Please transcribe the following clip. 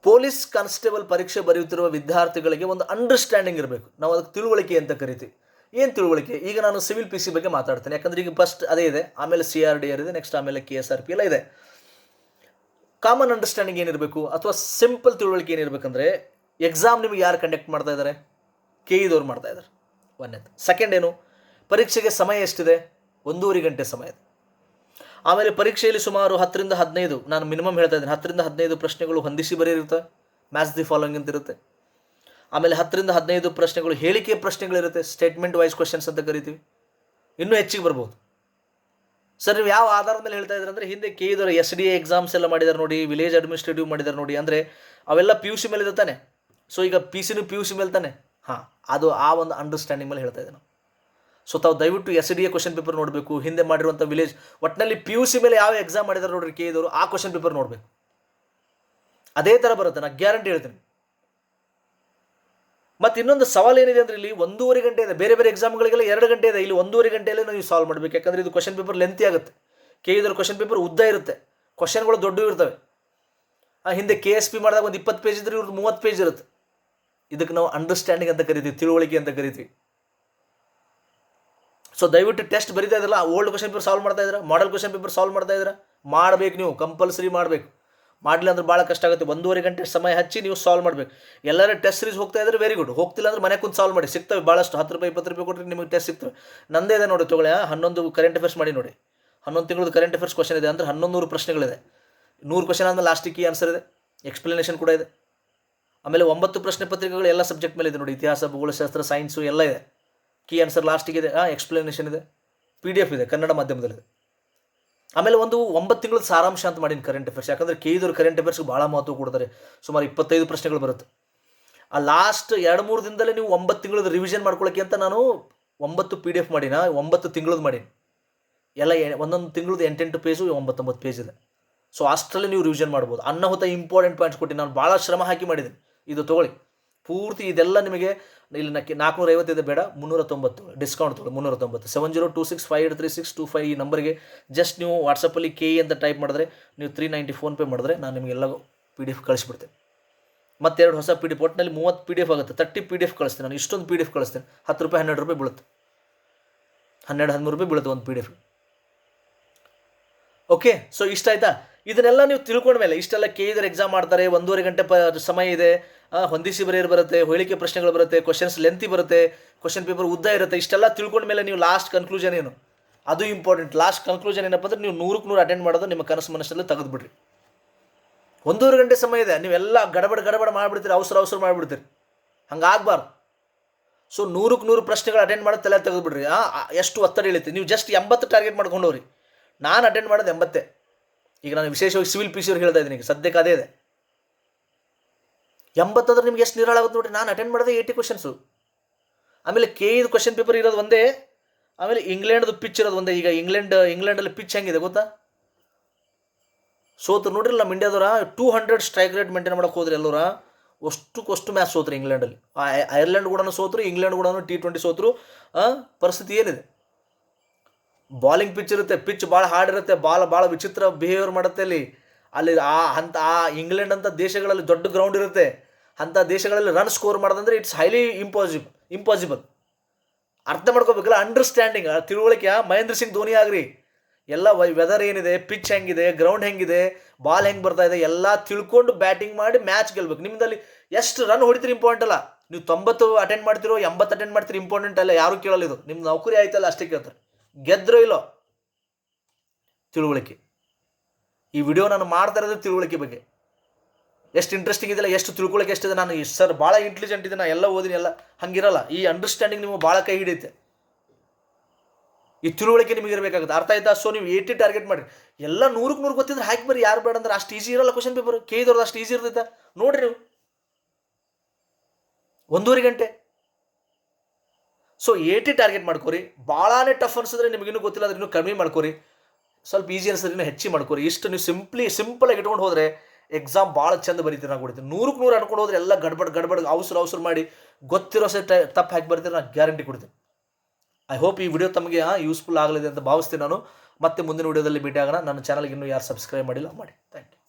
Police constable ಪರೀಕ್ಷೆ ಬರೆಯುತ್ತಿರುವ ವಿದ್ಯಾರ್ಥಿಗಳಿಗೆ ಒಂದು ಅಂಡರ್ಸ್ಟ್ಯಾಂಡಿಂಗ್ ಇರಬೇಕು. ನಾವು ಅದಕ್ಕೆ ತಿಳುವಳಿಕೆ ಅಂತ ಕರಿತೀವಿ. ಏನು ತಿಳುವಳಿಕೆ? ಈಗ ನಾನು ಸಿವಿಲ್ ಪಿ ಸಿ ಬಗ್ಗೆ ಮಾತಾಡ್ತೇನೆ, ಯಾಕಂದರೆ ಈಗ ಫಸ್ಟ್ ಅದೇ ಇದೆ, ಆಮೇಲೆ CRDR ಇದೆ, ನೆಕ್ಸ್ಟ್ ಆಮೇಲೆ KSRP ಎಲ್ಲ ಇದೆ. ಕಾಮನ್ ಅಂಡರ್ಸ್ಟ್ಯಾಂಡಿಂಗ್ ಏನಿರಬೇಕು ಅಥವಾ ಸಿಂಪಲ್ ತಿಳುವಳಿಕೆ ಏನಿರಬೇಕಂದ್ರೆ, ಎಕ್ಸಾಮ್ ನಿಮಗೆ ಯಾರು ಕಂಡಕ್ಟ್ ಮಾಡ್ತಾ ಇದ್ದಾರೆ? KEದವ್ರು ಮಾಡ್ತಾ ಇದ್ದಾರೆ. ಒಂದನೇದು. ಸೆಕೆಂಡ್ ಏನು? ಪರೀಕ್ಷೆಗೆ ಸಮಯ ಎಷ್ಟಿದೆ? 1.5 ಗಂಟೆ ಸಮಯ ಇದೆ. ಆಮೇಲೆ ಪರೀಕ್ಷೆಯಲ್ಲಿ ಸುಮಾರು 10 ರಿಂದ 15, ನಾನು ಮಿನಿಮಮ್ ಹೇಳ್ತಾ ಇದ್ದೀನಿ, 10 ರಿಂದ 15 ಪ್ರಶ್ನೆಗಳು ಹೊಂದಿಸಿ ಬರೆಯಿರುತ್ತೆ, ಮ್ಯಾಚ್ ದಿ ಫಾಲೋಯಿಂಗ್ ಅಂತ ಇರುತ್ತೆ. ಆಮೇಲೆ 10 ರಿಂದ 15 ಪ್ರಶ್ನೆಗಳು ಹೇಳಿಕೆ ಪ್ರಶ್ನೆಗಳಿರುತ್ತೆ, ಸ್ಟೇಟ್ಮೆಂಟ್ ವೈಸ್ ಕ್ವಶನ್ಸ್ ಅಂತ ಕರಿತೀವಿ. ಇನ್ನೂ ಹೆಚ್ಚಿಗೆ ಬರ್ಬೋದು. ಸರ್ ನೀವು ಯಾವ ಆಧಾರದ ಮೇಲೆ ಹೇಳ್ತಾ ಇದ್ದಾರೆ ಅಂದರೆ, ಹಿಂದೆ KEದವರು SDA ಎಕ್ಸಾಮ್ಸ್ ಎಲ್ಲ ಮಾಡಿದ್ದಾರೆ ನೋಡಿ, ವಿಲೇಜ್ ಅಡ್ಮಿನಿಸ್ಟ್ರೇಟಿವ್ ಮಾಡಿದ್ದಾರೆ ನೋಡಿ, ಅಂದರೆ ಅವೆಲ್ಲ PUC ಮೇಲೆ ಇದೆ ತಾನೆ. ಸೊ ಈಗ PCನೂ PUC ಮೇಲೆ ತಾನೆ. ಹಾಂ, ಅದು ಆ ಒಂದು ಅಂಡರ್ಸ್ಟ್ಯಾಂಡಿಂಗ್ ಮೇಲೆ ಹೇಳ್ತಾ ಇದ್ದೆ ನಾವು. ಸೊ ತಾವು ದಯವಿಟ್ಟು SDA ಕ್ವಶನ್ ಪೇಪರ್ ನೋಡಬೇಕು, ಹಿಂದೆ ಮಾಡಿರುವಂಥ ವಿಲೇಜ್, ಒಟ್ಟಿನಲ್ಲಿ PUC ಮೇಲೆ ಯಾವ ಎಕ್ಸಾಮ್ ಮಾಡಿದ್ದಾರೆ ನೋಡ್ರಿ KEದವರು, ಆ ಕ್ವಶನ್ ಪೇಪರ್ ನೋಡಬೇಕು. ಅದೇ ಥರ ಬರುತ್ತೆ, ನಾನು ಗ್ಯಾರಂಟಿ ಹೇಳ್ತೀನಿ. ಮತ್ತು ಇನ್ನೊಂದು ಸವಾಲು ಏನಿದೆ ಅಂದರೆ, ಇಲ್ಲಿ 1.5 ಗಂಟೆ ಇದೆ. ಬೇರೆ ಬೇರೆ ಎಕ್ಸಾಮ್ಗಳಿಗೆಲ್ಲ 2 ಗಂಟೆ ಇದೆ, ಇಲ್ಲಿ 1.5 ಗಂಟೆಯಲ್ಲೇ ನೀವು ಸಾಲ್ವ್ ಮಾಡಬೇಕು. ಯಾಕಂದರೆ ಇದು ಕ್ವಶನ್ ಪೇಪರ್ ಲೆಂತಿ ಆಗುತ್ತೆ. KEದವ್ರ ಕ್ವಶನ್ ಪೇಪರ್ ಉದ್ದ ಇರುತ್ತೆ, ಕ್ವಶನ್ಗಳು ದೊಡ್ಡವು ಇರ್ತವೆ. ಹಿಂದೆ KSP ಮಾಡಿದಾಗ ಒಂದು 20 ಪೇಜ್ ಇದ್ರೆ ಇವ್ರದ್ದು 30 ಪೇಜ್ ಇರುತ್ತೆ. ಇದಕ್ಕೆ ನಾವು ಅಂಡರ್ಸ್ಟ್ಯಾಂಡಿಂಗ್ ಅಂತ ಕರಿತೀವಿ, ತಿಳುವಳಿಕೆ ಅಂತ ಕರಿತೀವಿ. ಸೊ ದಯವಿಟ್ಟು ಟೆಸ್ಟ್ ಬರೀತಾ ಇದ್ರಲ್ಲ, ಓಲ್ಡ್ ಕ್ವಶನ್ ಪೇಪರ್ ಸಾಲ್ವ್ ಮಾಡ್ತಾ ಇದ್ದೀರಾ, ಮಾಡಲ್ ಕ್ವಶನ್ ಪೇಪರ್ ಸಾಲ್ವ್ ಮಾಡ್ತಾ ಇದ್ದೀರಾ, ಮಾಡಬೇಕು. ನೀವು ಕಂಪಲ್ಸರಿ ಮಾಡಬೇಕು. ಮಾಡಲಿಲ್ಲ ಅಂದ್ರೆ ಭಾಳ ಕಷ್ಟ ಆಗುತ್ತೆ. 1.5 ಗಂಟೆ ಸಮಯ ಹಚ್ಚಿ ನೀವು ಸಾಲ್ವ್ ಮಾಡಬೇಕು. ಎಲ್ಲರೂ ಟೆಸ್ಟ್ ಸೀರೀಸ್ ಹೋಗ್ತಾ ಇದ್ರೆ ವೆರಿ ಗುಡ್, ಹೋಗ್ತಿಲ್ಲ ಅಂದ್ರೆ ಮನೆ ಕುಂತು ಸಾಲ್ವ್ ಮಾಡಿ, ಸಿಗ್ತವೆ ಭಾಳಷ್ಟು. 10 ರೂಪಾಯಿ 20 ರೂಪಾಯಿ ಕೊಟ್ಟರೆ ನಿಮಗೆ ಟೆಸ್ಟ್ ಸಿಗ್ತವೆ. ನಂದೇ ಇದೆ ನೋಡಿ, ತೊಗೊಳ್ಳಿ. 11 ಕರೆಂಟ್ ಅಫೇರ್ಸ್ ಮಾಡಿ ನೋಡಿ. 11 ತಿಂಗಳದ್ದು ಕರೆಂಟ್ ಅಫೇರ್ಸ್ ಕ್ವಶನ್ ಇದೆ ಅಂದರೆ 1100 ಪ್ರಶ್ನೆಗಳಿದೆ. 100 ಕ್ವಶನ್ ಆದಮೇಲೆ ಲಾಸ್ಟಿಗೆ ಕೀ ಆನ್ಸರ್ ಇದೆ, ಎಕ್ಸ್ಪ್ಲನೇಷನ್ ಕೂಡ ಇದೆ. ಆಮೇಲೆ 9 ಪ್ರಶ್ನೆ ಪತ್ರಿಕೆಗಳು ಎಲ್ಲ ಸಬ್ಜೆಕ್ಟ್ ಮೇಲೆ ಇದೆ ನೋಡಿ, ಇತಿಹಾಸ, ಭೂಗೋಳಶಾಸ್ತ್ರ, ಸೈನ್ಸು ಎಲ್ಲ ಇದೆ. ಕೀ ಆನ್ಸರ್ ಲಾಸ್ಟಿಗೆ ಇದೆ, ಎಕ್ಸ್ಪ್ಲನೇಷನ್ ಇದೆ, PDF ಇದೆ, ಕನ್ನಡ ಮಾಧ್ಯಮದಲ್ಲಿದೆ. ಆಮೇಲೆ ಒಂದು 9 ತಿಂಗಳ ಸಾರಾಂಶ ಅಂತ ಮಾಡೀನಿ ಕರೆಂಟ್ ಅಫೇರ್ಸ್. ಯಾಕಂದರೆ KEದವ್ರು ಕರೆಂಟ್ ಅಫೇರ್ಸ್ಗೆ ಭಾಳ ಮಹತ್ವ ಕೊಡ್ತಾರೆ. ಸುಮಾರು 25 ಪ್ರಶ್ನೆಗಳು ಬರುತ್ತೆ. ಆ ಲಾಸ್ಟ್ 2-3 ದಿನದಲ್ಲೇ ನೀವು 9 ತಿಂಗಳದ್ದು ರಿವಿಷನ್ ಮಾಡ್ಕೊಳ್ಳೋಕ್ಕೆ ಅಂತ ನಾನು 9 PDF ಮಾಡೀನಿ, 9 ತಿಂಗಳದ್ದು ಮಾಡೀನಿ. ಎಲ್ಲ ಒಂದೊಂದು ತಿಂಗಳದ್ದು 8-8 ಪೇಜು, 9-9 ಪೇಜ್ ಇದೆ. ಸೊ ಅಷ್ಟರಲ್ಲಿ ನೀವು ರಿವಿಷನ್ ಮಾಡ್ಬೋದು. ಅನ್ನಾಹುತ ಇಂಪಾರ್ಟೆಂಟ್ ಪಾಯಿಂಟ್ಸ್ ಕೊಟ್ಟು ನಾನು ಭಾಳ ಶ್ರಮ ಹಾಕಿ ಮಾಡಿದ್ದೀನಿ. ಇದು ತೊಗೊಳ್ಳಿ ಪೂರ್ತಿ. ಇದೆಲ್ಲ ನಿಮಗೆ ಇಲ್ಲಿ 450 ಇದೆ, ಬೇಡ 390 ಡಿಸ್ಕೌಂಟ್ ತೊಗೊಳ್ಳಿ. 390 7026583625 ಈ ನಂಬರ್ಗೆ ಜಸ್ಟ್ ನೀವು ವಾಟ್ಸಪ್ಪಲ್ಲಿ KE ಅಂತ ಟೈಪ್ ಮಾಡಿದ್ರೆ, ನೀವು 390 ಫೋನ್ಪೇ ಮಾಡಿದ್ರೆ ನಾನು ನಿಮಗೆಲ್ಲ PDF ಕಳಿಸ್ಬಿಡ್ತೇನೆ. ಮತ್ತು 2 ಹೊಸ PDF, ಒಟ್ಟಿನಲ್ಲಿ 30 PDF ಆಗುತ್ತೆ. 30 PDF ಕಳಿಸ್ತೀನಿ ನಾನು. ಇಷ್ಟೊಂದು PDF ಕಳಿಸ್ತೇನೆ. 10 ರೂಪಾಯಿ 12 ರೂಪಾಯಿ ಬೀಳುತ್ತೆ, 12-13 ರೂಪಾಯಿ ಬೀಳುತ್ತೆ ಒಂದು PDF. ಓಕೆ, ಸೊ ಇಷ್ಟ ಆಯ್ತಾ? ಇದನ್ನೆಲ್ಲ ನೀವು ತಿಳ್ಕೊಂಡ್ಮೇಲೆ, ಇಷ್ಟೆಲ್ಲ KEದವ್ರು ಎಕ್ಸಾಮ್ ಮಾಡ್ತಾರೆ, 1.5 ಗಂಟೆ ಸಮಯ ಇದೆ, ಹೊಂದಿಸಿ ಬರೆಯೋರು ಬರುತ್ತೆ, ಹೇಳಿಕೆ ಪ್ರಶ್ನೆಗಳು ಬರುತ್ತೆ, ಕ್ವಶನ್ಸ್ ಲೆಂತಿ ಬರುತ್ತೆ, ಕ್ವಶನ್ ಪೇಪರ್ ಉದ್ದ ಇರುತ್ತೆ. ಇಷ್ಟೆಲ್ಲ ತಿಳ್ಕೊಂಡ್ಮೇಲೆ ನೀವು ಲಾಸ್ಟ್ ಕನ್ಕ್ಲೂಷನ್ ಏನು, ಅದು ಇಂಪಾರ್ಟೆಂಟ್. ಲಾಸ್ಟ್ ಕನ್ಕ್ಲೂಷನ್ ಏನಪ್ಪ ಅಂದರೆ, ನೀವು 100ಕ್ಕೆ 100 ಅಟೆಂಡ್ ಮಾಡೋದು ನಿಮ್ಮ ಕನಸು ಮನಸ್ಸಲ್ಲಿ ತೆಗೆದುಬಿಡ್ರಿ. 1.5 ಗಂಟೆ ಸಮಯ ಇದೆ, ನೀವೆಲ್ಲ ಗಡಬಡ ಮಾಡಿಬಿಡ್ತೀರಿ, ಅವಸರ ಮಾಡಿಬಿಡ್ತೀರಿ. ಹಂಗಾಗಬಾರ್ದು. ಸೊ 100ಕ್ಕೆ 100 ಪ್ರಶ್ನೆಗಳು ಅಟೆಂಡ್ ಮಾಡೋದು ತಲೆ ತೆಗೆದುಬಿಡ್ರಿ. ಎಷ್ಟು ಒತ್ತಡ ಇಳುತ್ತೆ. ನೀವು ಜಸ್ಟ್ 80 ಟಾರ್ಗೆಟ್ ಮಾಡ್ಕೊಂಡು ಹೋಗ್ರಿ. ನಾನು ಅಟೆಂಡ್ ಮಾಡೋದು 80. ಈಗ ನಾನು ವಿಶೇಷವಾಗಿ ಸಿವಿಲ್ PC ಅವ್ರು ಹೇಳ್ತಾ ಇದ್ದೀನಿ, ಈಗ ಸದ್ಯಕ್ಕೆ ಅದೇ ಇದೆ. 80 ಅಂದ್ರೆ ನಿಮ್ಗೆ ಎಷ್ಟು ನಿರಾಳ ಆಗುತ್ತೆ ನೋಡಿರಿ. ನಾನು ಅಟೆಂಡ್ ಮಾಡೋದೇ 80 ಕ್ವಶನ್ಸು. ಆಮೇಲೆ KEದು ಕ್ವಶನ್ ಪೇಪರ್ ಇರೋದು ಒಂದೇ, ಆಮೇಲೆ ಇಂಗ್ಲೆಂಡ್ದು ಪಿಚ್ ಇರೋದು ಒಂದೇ. ಈಗ ಇಂಗ್ಲೆಂಡಲ್ಲಿ ಪಿಚ್ ಹೆಂಗಿದೆ ಗೊತ್ತಾ? ಸೋತ್ರು ನೋಡ್ರಿ ನಮ್ಮ ಇಂಡಿಯಾದವ್ರ 200 ಸ್ಟ್ರೈಕ್ ರೇಟ್ ಮೇಂಟೈನ್ ಮಾಡೋಕೆ ಹೋದ್ರಿ ಎಲ್ಲರ. ಅಷ್ಟು ಮ್ಯಾಚ್ ಸೋತ್ರು ಇಂಗ್ಲೆಂಡಲ್ಲಿ. ಐರ್ಲೆಂಡ್ ಕೂಡ ಸೋತ್ರು, ಇಂಗ್ಲೆಂಡ್ ಕೂಡ T20 ಸೋತ್ರು. ಪರಿಸ್ಥಿತಿ ಏನಿದೆ? ಬಾಲಿಂಗ್ ಪಿಚ್ ಇರುತ್ತೆ, ಪಿಚ್ ಭಾಳ ಹಾರ್ಡ್ ಇರುತ್ತೆ, ಭಾಳ ವಿಚಿತ್ರ ಬಿಹೇವಿಯರ್ ಮಾಡುತ್ತೆ ಅಲ್ಲಿ ಆ ಇಂಗ್ಲೆಂಡ್ ಅಂತ ದೇಶಗಳಲ್ಲಿ ದೊಡ್ಡ ಗ್ರೌಂಡ್ ಇರುತ್ತೆ. ಅಂಥ ದೇಶಗಳಲ್ಲಿ ರನ್ ಸ್ಕೋರ್ ಮಾಡೋದಂದ್ರೆ ಇಟ್ಸ್ ಹೈಲಿ ಇಂಪಾಸಿಬಲ್. ಅರ್ಥ ಮಾಡ್ಕೋಬೇಕಲ್ಲ, ಅಂಡರ್ಸ್ಟ್ಯಾಂಡಿಂಗ್, ತಿಳುವಳಿಕೆ. ಮಹೇಂದ್ರ ಸಿಂಗ್ ಧೋನಿ ಆಗ್ರಿ, ಎಲ್ಲ ವೆದರ್ ಏನಿದೆ, ಪಿಚ್ ಹೆಂಗಿದೆ, ಗ್ರೌಂಡ್ ಹೆಂಗಿದೆ, ಬಾಲ್ ಹೆಂಗೆ ಬರ್ತಾ ಇದೆ ಎಲ್ಲ ತಿಳ್ಕೊಂಡು ಬ್ಯಾಟಿಂಗ್ ಮಾಡಿ ಮ್ಯಾಚ್ ಗೆಲ್ಬೇಕು. ನಿಮ್ಮದಲ್ಲಿ ಎಷ್ಟು ರನ್ ಹೊಡಿತೀರಿ ಇಂಪಾರ್ಟೆಂಟ್ ಅಲ್ಲ. ನೀವು 90 ಅಟೆಂಡ್ ಮಾಡ್ತಿರೋ, 80 ಅಟೆಂಡ್ ಮಾಡ್ತೀರಿ, ಇಂಪಾರ್ಟೆಂಟ್ ಅಲ್ಲ. ಯಾರು ಕೇಳಲ್ಲ. ಇದು ನಿಮ್ಮ ನೌಕರಿ ಆಯ್ತಲ್ಲ ಅಷ್ಟೇ ಕೇಳ್ತಾರೆ. ಗೆದ್ರೋ ಇಲ್ಲೋ ತಿಳುವಳಿಕೆ. ಈ ವಿಡಿಯೋ ನಾನು ಮಾಡ್ತಾ ಇರೋದು ತಿಳುವಳಿಕೆ ಬಗ್ಗೆ. ಎಷ್ಟು ಇಂಟ್ರೆಸ್ಟಿಂಗ್ ಇದೆಯಲ್ಲ, ಎಷ್ಟು ತಿಳ್ಕೊಳ್ಳೋಕೆ ಎಷ್ಟಿದೆ. ನಾನು ಸರ್ ಭಾಳ ಇಂಟೆಲಿಜೆಂಟ್ ಇದೆ, ನಾನು ಎಲ್ಲ ಓದಿನಿ, ಎಲ್ಲ ಹಂಗಿರಲ್ಲ. ಈ ಅಂಡರ್ಸ್ಟ್ಯಾಂಡಿಂಗ್ ನಿಮಗೆ ಭಾಳ ಕೈ ಹಿಡಿಯುತ್ತೆ. ಈ ತಿಳುವಳಿಕೆ ನಿಮಗೆ ಇರಬೇಕಾಗುತ್ತೆ. ಅರ್ಥ ಆಯ್ತಾ? ಸೊ ನೀವು 80 ಟಾರ್ಗೆಟ್ ಮಾಡಿ. ಎಲ್ಲ 100ಕ್ಕೆ 100 ಗೊತ್ತಿದ್ರೆ ಹಾಕಿ ಬರ್ರಿ, ಯಾರು ಬೇಡ ಅಂದ್ರೆ. ಅಷ್ಟು ಈಸಿ ಇರಲ್ಲ ಕ್ವಶನ್ ಪೇಪರ್. KEದವ್ರದ್ದು ಅಷ್ಟು ಈಸಿ ಇರ್ತೈತೆ ನೋಡ್ರಿ. ನೀವು 1.5 ಗಂಟೆ. ಸೊ 80 ಟಾರ್ಗೆಟ್ ಮಾಡ್ಕೋರಿ. ಭಾಳನೇ ಟಫ್ ಅನ್ಸಿದ್ರೆ, ನಿಮಗಿನ್ನೂ ಗೊತ್ತಿಲ್ಲ ಅಂದ್ರೆ ಇನ್ನೂ ಕಮ್ಮಿ ಮಾಡ್ಕೋರಿ. ಸ್ವಲ್ಪ ಈಸಿ ಅನ್ಸಿದ್ರೆ ಇನ್ನೂ ಹೆಚ್ಚಿಗೆ ಮಾಡ್ಕೋರಿ. ಇಷ್ಟು ನೀವು ಸಿಂಪಲಾಗಿ ಇಟ್ಕೊಂಡು ಹೋದರೆ ಎಕ್ಸಾಮ್ ಭಾಳ ಚಂದ ಬರೀತೀರಿ. ನಾನು ಕೊಡ್ತೀನಿ 100ಕ್ಕೆ 100 ಅನ್ಕೊಂಡು ಹೋದ್ರೆ ಎಲ್ಲ ಗಡ್ಬಡ್ ಅವಸರ ಮಾಡಿ ಗೊತ್ತಿರೋ ತಪ್ಪು ಹಾಕಿ ಬರ್ತೀರಿ. ನಾನು ಗ್ಯಾರಂಟಿ ಕೊಡ್ತೀನಿ. ಐ ಹೋಪ್ ಈ ವಿಡಿಯೋ ತಮಗೆ ಯೂಸ್ಫುಲ್ ಆಗಲಿದೆ ಅಂತ ಭಾವಿಸ್ತೀನಿ ನಾನು. ಮತ್ತೆ ಮುಂದಿನ ವಿಡಿಯೋದಲ್ಲಿ ಭೇಟಿ ಆಗೋಣ. ನನ್ನ ಚಾನಲ್ಗೆ ಇನ್ನೂ ಯಾರು ಸಬ್ಸ್ಕ್ರೈಬ್ ಮಾಡಿಲ್ಲ, ಮಾಡಿ. Thank you.